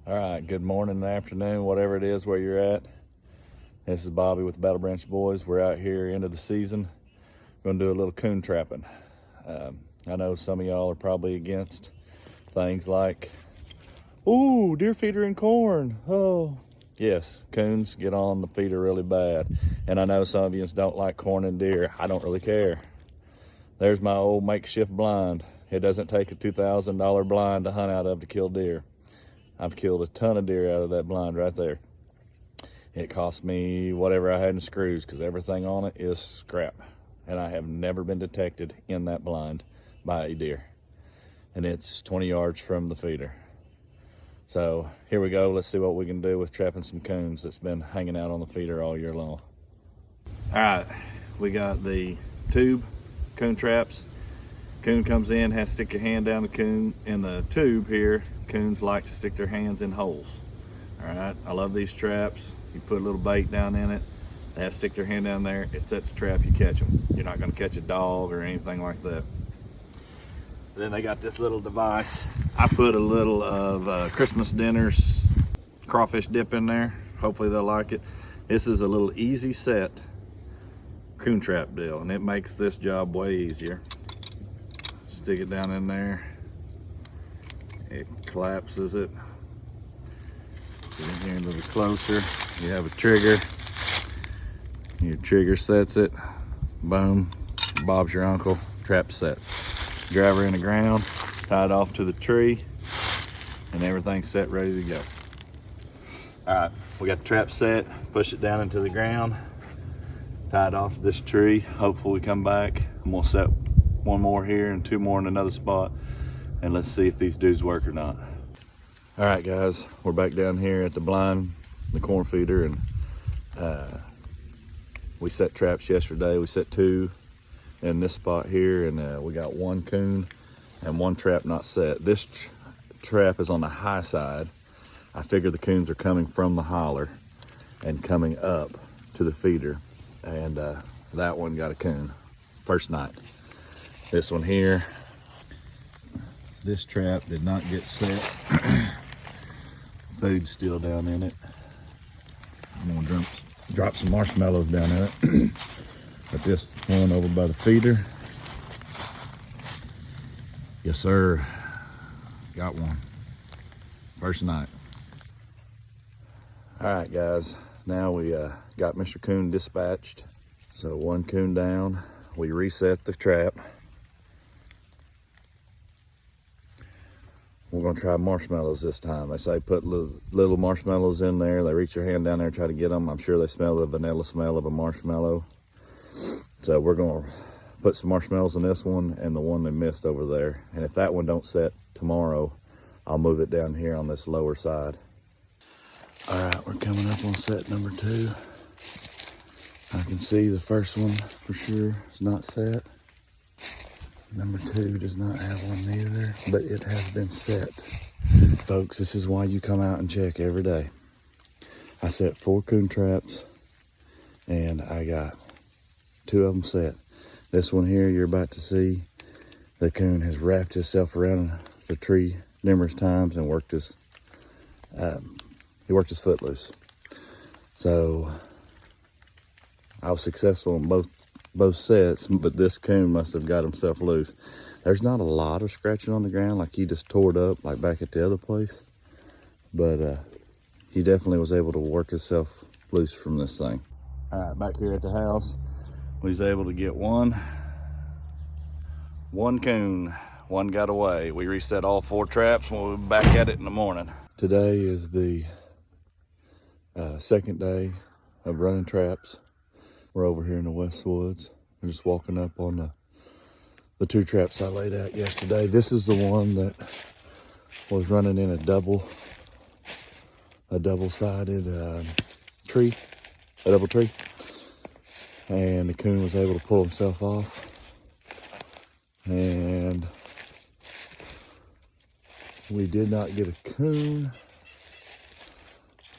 All right, good morning and afternoon, whatever it is where you're at. This is Bobby with the Battle Branch Boys. We're out here end of the season. Going to do a little coon trapping. I know some of y'all are probably against things like, ooh, deer feeder and corn. Oh, yes, coons get on the feeder really bad. And I know some of you don't like corn and deer. I don't really care. There's my old makeshift blind. It doesn't take a $2,000 blind to hunt out of to kill deer. I've killed a ton of deer out of that blind right there. It cost me whatever I had in screws because everything on it is scrap. And I have never been detected in that blind by a deer. And it's 20 yards from the feeder. So here we go. Let's see what we can do with trapping some coons that's been hanging out on the feeder all year long. All right, we got the tube coon traps. Coon comes in, has to stick your hand down the coon in the tube here. Coons like to stick their hands in holes. All right, I love these traps. You put a little bait down in it, they have to stick their hand down there, it sets a trap, you catch them. You're not gonna catch a dog or anything like that. Then they got this little device. I put a little of Christmas dinner's crawfish dip in there. Hopefully they'll like it. This is a little easy set coon trap deal, and it makes this job way easier. Stick it down in there. It collapses it. Get in here a little closer. You have a trigger. Your trigger sets it. Boom. Bob's your uncle. Trap set. Drive her in the ground. Tie it off to the tree. And everything's set, ready to go. All right, we got the trap set. Push it down into the ground. Tie it off to this tree. Hopefully we come back. I'm gonna set one more here and two more in another spot. And let's see if these dudes work or not. All right, guys, we're back down here at the blind, the corn feeder, and we set traps yesterday. We set two in this spot here, and we got one coon and one trap not set. This trap is on the high side. I figure the coons are coming from the holler and coming up to the feeder, and that one got a coon first night. This one here, this trap did not get set. Food's still down in it. I'm gonna drop some marshmallows down in it. But this one over by the feeder, yes sir, got one. First night. All right, guys, now we got Mr. Coon dispatched. So one coon down, we reset the trap. We're gonna try marshmallows this time. They say put little marshmallows in there. They reach your hand down there and try to get them. I'm sure they smell the vanilla smell of a marshmallow. So we're gonna put some marshmallows in this one and the one they missed over there. And if that one don't set tomorrow, I'll move it down here on this lower side. All right, we're coming up on set number 2. I can see the first one for sure is not set. Number 2 does not have one either, but it has been set. Folks, this is why you come out and check every day. I set 4 coon traps and I got 2 of them set. This one here you're about to see, the coon has wrapped himself around the tree numerous times and worked his foot loose. So I was successful in both sets, but this coon must have got himself loose. There's not a lot of scratching on the ground like he just tore it up like back at the other place, but he definitely was able to work himself loose from this thing. All right, back here at the house, we was able to get one coon. One got away. We reset all 4 traps and we'll be back at it in the morning. Today is the second day of running traps. We're over here in the West Woods. We're just walking up on the 2 traps I laid out yesterday. This is the one that was running in a double-sided tree, a double tree. And the coon was able to pull himself off. And we did not get a coon.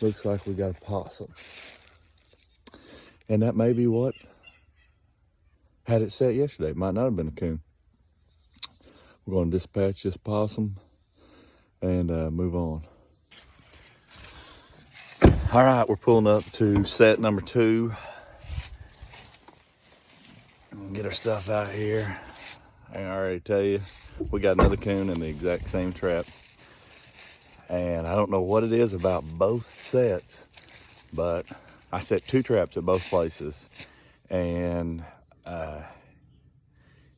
Looks like we got a possum. And that may be what had it set yesterday. Might not have been a coon. We're going to dispatch this possum and move on. All right, we're pulling up to set number 2. Get our stuff out here. I already tell you, we got another coon in the exact same trap. And I don't know what it is about both sets, but I set 2 traps at both places. And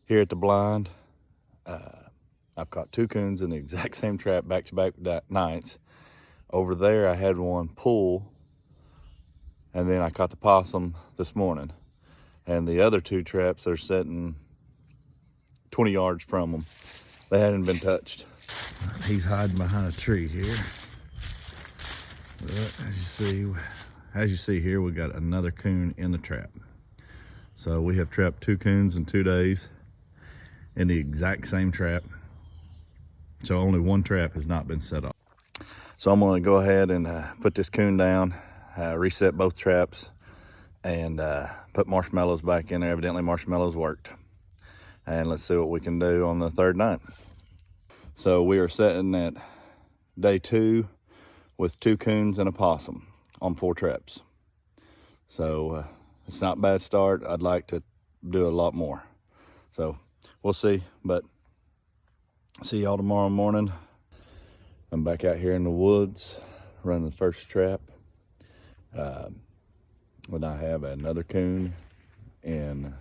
here at the blind, I've caught 2 coons in the exact same trap back-to-back nights. Over there, I had one pull, and then I caught the possum this morning. And the other 2 traps are sitting 20 yards from them. They hadn't been touched. He's hiding behind a tree here. But as you see here, we got another coon in the trap. So we have trapped 2 coons in 2 days in the exact same trap. So only 1 trap has not been set off. So I'm gonna go ahead and put this coon down, reset both traps, and put marshmallows back in there. Evidently marshmallows worked. And let's see what we can do on the 3rd night. So we are sitting at day 2 with 2 coons and a possum on 4 traps. So it's not a bad start. I'd like to do a lot more. So we'll see, but see y'all tomorrow morning. I'm back out here in the woods running the first trap. When I have another coon in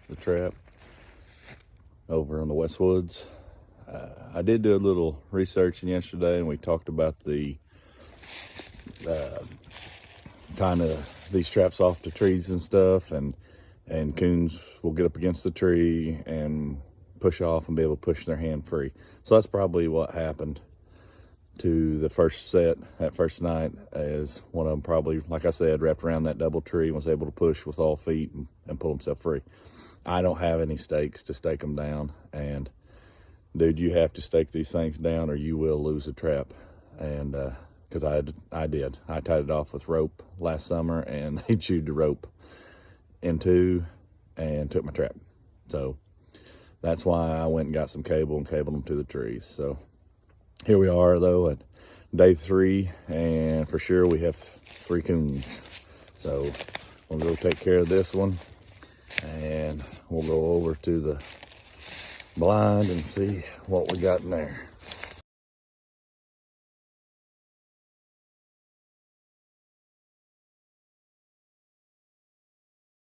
the trap over in the West Woods. I did do a little researching yesterday, and we talked about the kind of these traps off the trees and stuff, and coons will get up against the tree and push off and be able to push their hand free. So that's probably what happened to the first set, that first night, as one of them probably, like I said, wrapped around that double tree and was able to push with all feet and pull himself free. I don't have any stakes to stake them down, and dude, you have to stake these things down or you will lose a trap. And because I did. I tied it off with rope last summer, and they chewed the rope in 2 and took my trap. So that's why I went and got some cable and cabled them to the trees. So here we are though at day 3, and for sure we have 3 coons. So we'll go take care of this one, and we'll go over to the blind and see what we got in there.